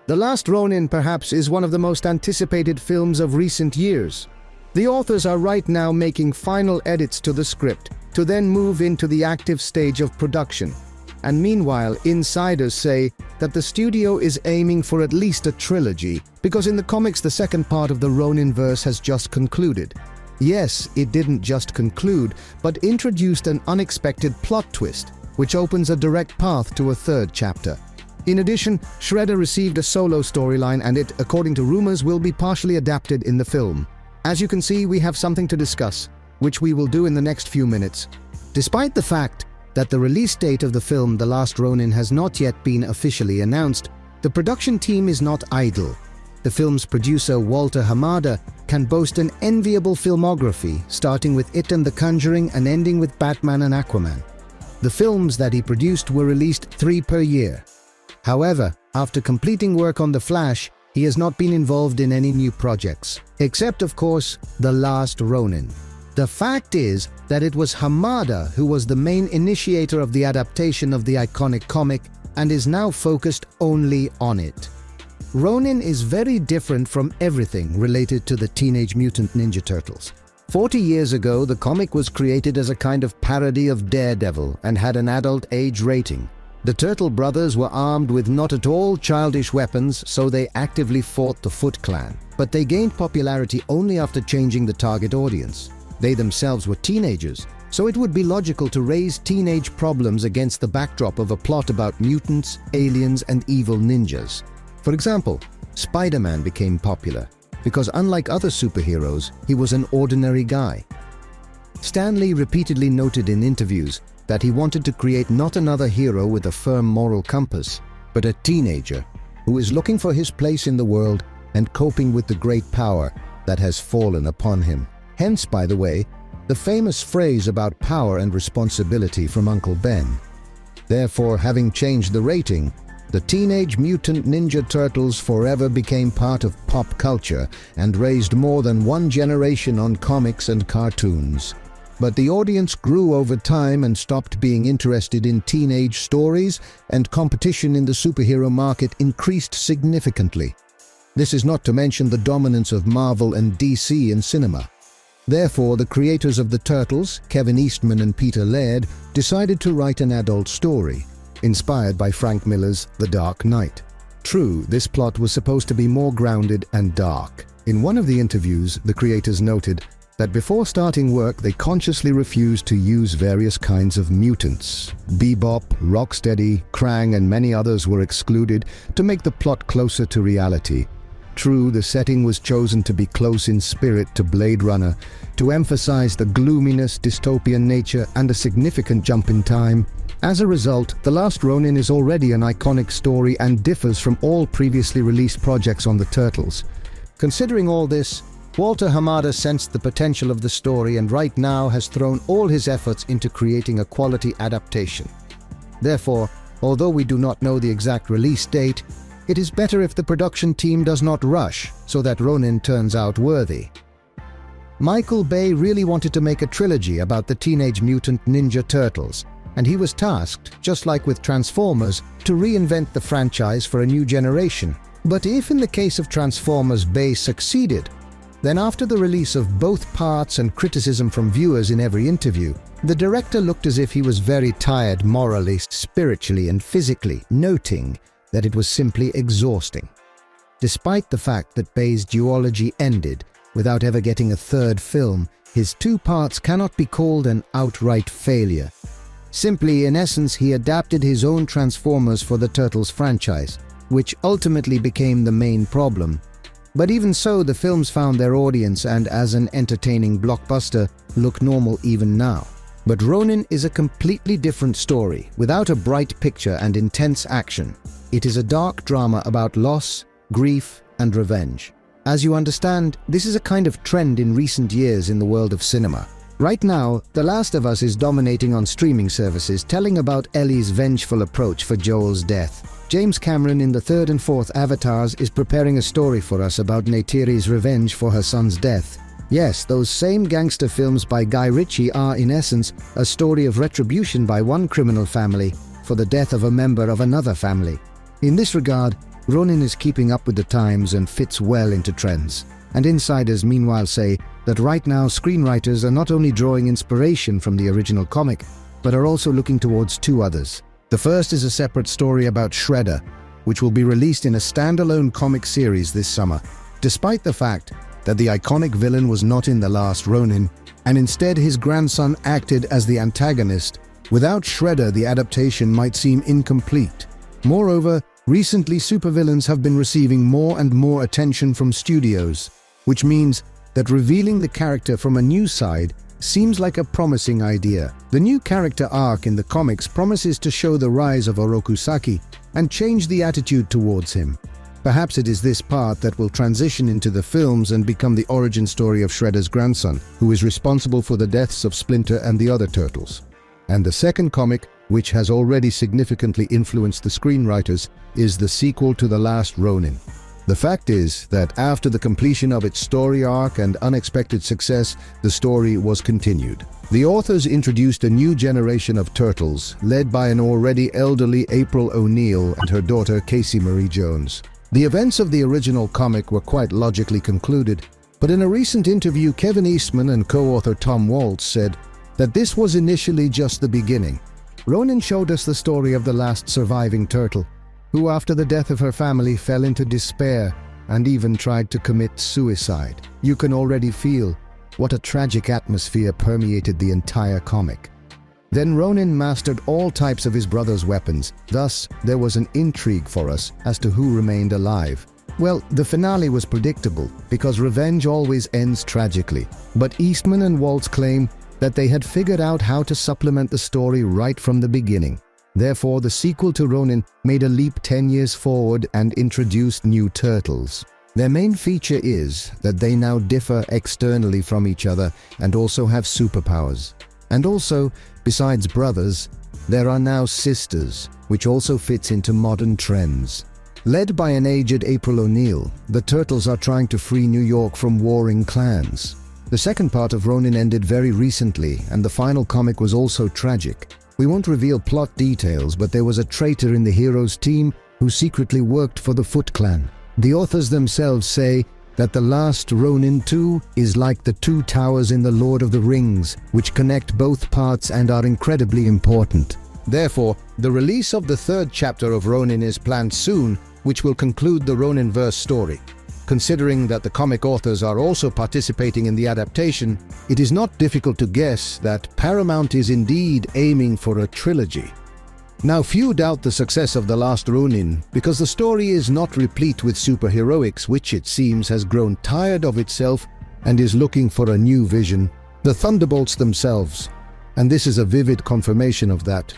The Last Ronin perhaps is one of the most anticipated films of recent years. The authors are right now making final edits to the script to then move into the active stage of production. And meanwhile, insiders say that the studio is aiming for at least a trilogy, because in the comics the second part of the Ronin-verse has just concluded. Yes, it didn't just conclude, but introduced an unexpected plot twist, which opens a direct path to a third chapter. In addition, Shredder received a solo storyline and it, according to rumors, will be partially adapted in the film. As you can see, we have something to discuss, which we will do in the next few minutes. Despite the fact that the release date of the film The Last Ronin has not yet been officially announced, the production team is not idle. The film's producer Walter Hamada can boast an enviable filmography, starting with It and the Conjuring and ending with Batman and Aquaman. The films that he produced were released 3 per year. However, after completing work on The Flash, he has not been involved in any new projects, except of course, The Last Ronin. The fact is that it was Hamada who was the main initiator of the adaptation of the iconic comic and is now focused only on it. Ronin is very different from everything related to the Teenage Mutant Ninja Turtles. 40 years ago, the comic was created as a kind of parody of Daredevil and had an adult age rating. The Turtle brothers were armed with not at all childish weapons, so they actively fought the Foot Clan. But they gained popularity only after changing the target audience. They themselves were teenagers, so it would be logical to raise teenage problems against the backdrop of a plot about mutants, aliens, and evil ninjas. For example, Spider-Man became popular because unlike other superheroes, he was an ordinary guy. Stan Lee repeatedly noted in interviews that he wanted to create not another hero with a firm moral compass, but a teenager who is looking for his place in the world and coping with the great power that has fallen upon him. Hence, by the way, the famous phrase about power and responsibility from Uncle Ben. Therefore, having changed the rating, the Teenage Mutant Ninja Turtles forever became part of pop culture and raised more than one generation on comics and cartoons. But the audience grew over time and stopped being interested in teenage stories, and competition in the superhero market increased significantly. This is not to mention the dominance of Marvel and DC in cinema. Therefore, the creators of the Turtles, Kevin Eastman and Peter Laird, decided to write an adult story, inspired by Frank Miller's The Dark Knight. True, this plot was supposed to be more grounded and dark. In one of the interviews, the creators noted that before starting work they consciously refused to use various kinds of mutants. Bebop, Rocksteady, Krang and many others were excluded to make the plot closer to reality. True, the setting was chosen to be close in spirit to Blade Runner, to emphasize the gloominess, dystopian nature and a significant jump in time. As a result, The Last Ronin is already an iconic story and differs from all previously released projects on the Turtles. Considering all this, Walter Hamada sensed the potential of the story and right now has thrown all his efforts into creating a quality adaptation. Therefore, although we do not know the exact release date, it is better if the production team does not rush so that Ronin turns out worthy. Michael Bay really wanted to make a trilogy about the Teenage Mutant Ninja Turtles, and he was tasked, just like with Transformers, to reinvent the franchise for a new generation. But if in the case of Transformers Bay succeeded, then after the release of both parts and criticism from viewers in every interview, the director looked as if he was very tired morally, spiritually and physically, noting that it was simply exhausting. Despite the fact that Bay's duology ended without ever getting a third film, his 2 parts cannot be called an outright failure. Simply, in essence, he adapted his own Transformers for the Turtles franchise, which ultimately became the main problem. But even so, the films found their audience and as an entertaining blockbuster look normal even now. But Ronin is a completely different story, without a bright picture and intense action. It is a dark drama about loss, grief, and revenge. As you understand, this is a kind of trend in recent years in the world of cinema. Right now, The Last of Us is dominating on streaming services, telling about Ellie's vengeful approach for Joel's death. James Cameron in the 3rd and 4th Avatars is preparing a story for us about Neytiri's revenge for her son's death. Yes, those same gangster films by Guy Ritchie are, in essence, a story of retribution by one criminal family for the death of a member of another family. In this regard, Ronin is keeping up with the times and fits well into trends. And insiders meanwhile say that right now screenwriters are not only drawing inspiration from the original comic, but are also looking towards two others. The first is a separate story about Shredder, which will be released in a standalone comic series this summer. Despite the fact that the iconic villain was not in The Last Ronin, and instead his grandson acted as the antagonist, without Shredder the adaptation might seem incomplete. Moreover, recently supervillains have been receiving more and more attention from studios, which means that revealing the character from a new side seems like a promising idea. The new character arc in the comics promises to show the rise of Orokusaki and change the attitude towards him. Perhaps it is this part that will transition into the films and become the origin story of Shredder's grandson, who is responsible for the deaths of Splinter and the other turtles. And the second comic, which has already significantly influenced the screenwriters, is the sequel to The Last Ronin. The fact is that after the completion of its story arc and unexpected success, the story was continued. The authors introduced a new generation of turtles, led by an already elderly April O'Neil and her daughter Casey Marie Jones. The events of the original comic were quite logically concluded, but in a recent interview, Kevin Eastman and co-author Tom Waltz said that this was initially just the beginning. Ronin showed us the story of the last surviving turtle, who after the death of her family fell into despair and even tried to commit suicide. You can already feel what a tragic atmosphere permeated the entire comic. Then Ronin mastered all types of his brother's weapons, thus there was an intrigue for us as to who remained alive. Well, the finale was predictable, because revenge always ends tragically, but Eastman and Waltz claim that they had figured out how to supplement the story right from the beginning. Therefore, the sequel to Ronin made a leap 10 years forward and introduced new turtles. Their main feature is that they now differ externally from each other and also have superpowers. And also, besides brothers, there are now sisters, which also fits into modern trends. Led by an aged April O'Neil, the turtles are trying to free New York from warring clans. The second part of Ronin ended very recently, and the final comic was also tragic. We won't reveal plot details, but there was a traitor in the hero's team who secretly worked for the Foot Clan. The authors themselves say that The Last Ronin 2 is like the two towers in The Lord of the Rings, which connect both parts and are incredibly important. Therefore, the release of the third chapter of Ronin is planned soon, which will conclude the Ronin-verse story. Considering that the comic authors are also participating in the adaptation, it is not difficult to guess that Paramount is indeed aiming for a trilogy. Now, few doubt the success of The Last Ronin, because the story is not replete with superheroics, which it seems has grown tired of itself and is looking for a new vision. The Thunderbolts themselves, and this is a vivid confirmation of that.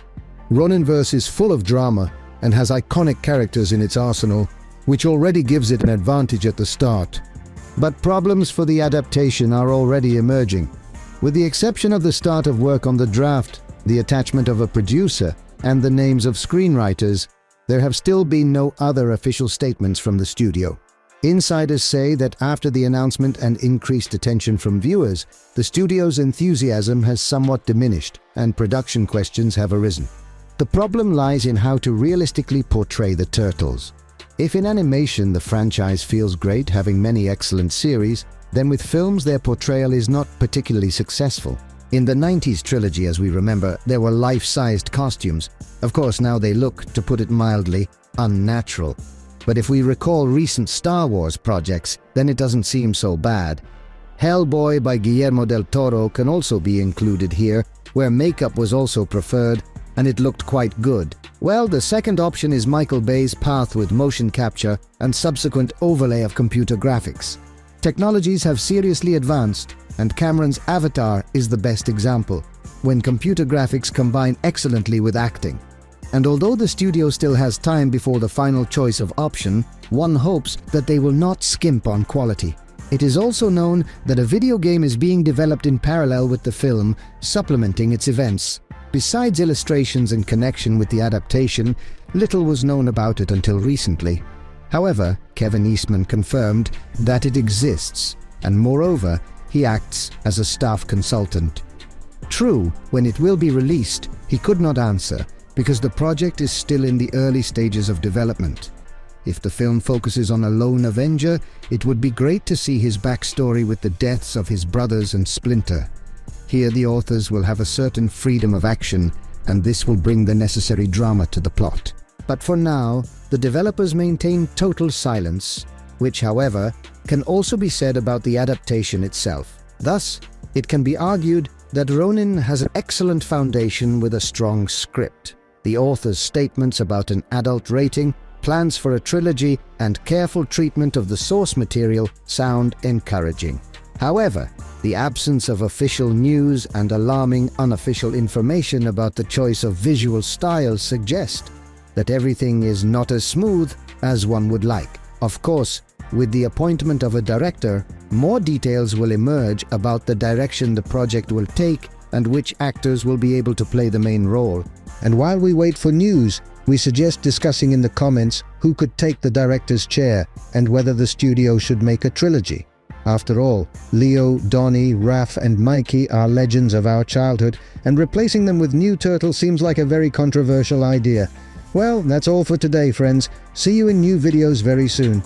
Ronin-verse is full of drama and has iconic characters in its arsenal, which already gives it an advantage at the start. But problems for the adaptation are already emerging. With the exception of the start of work on the draft, the attachment of a producer, and the names of screenwriters, there have still been no other official statements from the studio. Insiders say that after the announcement and increased attention from viewers, the studio's enthusiasm has somewhat diminished, and production questions have arisen. The problem lies in how to realistically portray the turtles. If in animation the franchise feels great, having many excellent series, then with films their portrayal is not particularly successful. In the 90s trilogy, as we remember, there were life-sized costumes. Of course, now they look, to put it mildly, unnatural. But if we recall recent Star Wars projects, then it doesn't seem so bad. Hellboy by Guillermo del Toro can also be included here, where makeup was also preferred, and it looked quite good. Well, the second option is Michael Bay's path with motion capture and subsequent overlay of computer graphics. Technologies have seriously advanced, and Cameron's Avatar is the best example, when computer graphics combine excellently with acting. And although the studio still has time before the final choice of option, one hopes that they will not skimp on quality. It is also known that a video game is being developed in parallel with the film, supplementing its events. Besides illustrations in connection with the adaptation, little was known about it until recently. However, Kevin Eastman confirmed that it exists, and moreover, he acts as a staff consultant. True, when it will be released, he could not answer, because the project is still in the early stages of development. If the film focuses on a lone Avenger, it would be great to see his backstory with the deaths of his brothers and Splinter. Here the authors will have a certain freedom of action, and this will bring the necessary drama to the plot. But for now, the developers maintain total silence, which, however, can also be said about the adaptation itself. Thus, it can be argued that Ronin has an excellent foundation with a strong script. The author's statements about an adult rating, plans for a trilogy, and careful treatment of the source material sound encouraging. However, the absence of official news and alarming unofficial information about the choice of visual styles suggest that everything is not as smooth as one would like. Of course, with the appointment of a director, more details will emerge about the direction the project will take and which actors will be able to play the main role. And while we wait for news, we suggest discussing in the comments who could take the director's chair and whether the studio should make a trilogy. After all, Leo, Donnie, Raph and Mikey are legends of our childhood, and replacing them with new turtles seems like a very controversial idea. Well, that's all for today, friends. See you in new videos very soon.